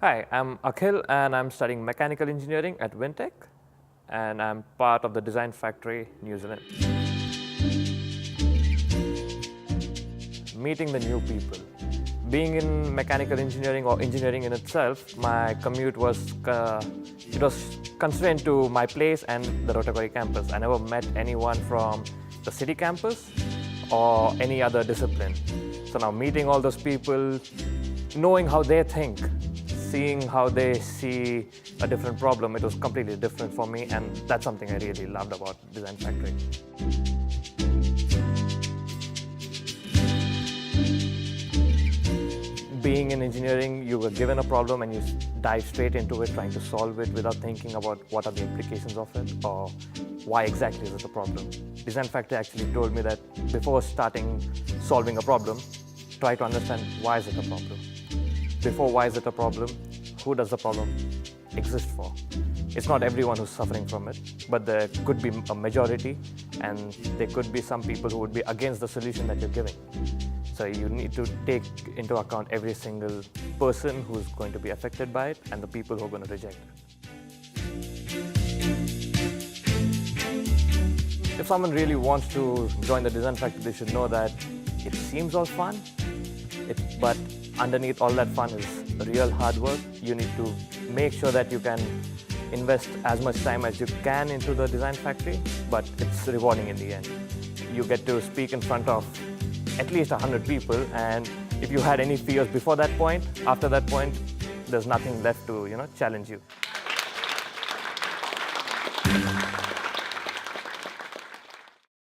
Hi, I'm Akhil and I'm studying mechanical engineering at Wintec and I'm part of the Design Factory, New Zealand. Meeting the new people. Being in mechanical engineering or engineering in itself, my commute was constrained to my place and the Rotorua campus. I never met anyone from the city campus or any other discipline. So now meeting all those people, knowing how they think, seeing how they see a different problem, it was completely different for me, and that's something I really loved about Design Factory. Being in engineering, you were given a problem and you dive straight into it, trying to solve it without thinking about what are the implications of it or why exactly is it a problem. Design Factory actually told me that before starting solving a problem, try to understand why is it a problem. Before why is it a problem, who does the problem exist for? It's not everyone who's suffering from it, but there could be a majority and there could be some people who would be against the solution that you're giving. So you need to take into account every single person who's going to be affected by it and the people who are going to reject it. If someone really wants to join the Design Factory, they should know that it seems all fun, but underneath all that fun is real hard work. You need to make sure that you can invest as much time as you can into the Design Factory, but it's rewarding in the end. You get to speak in front of at least 100 people, and if you had any fears before that point, after that point, there's nothing left to challenge you.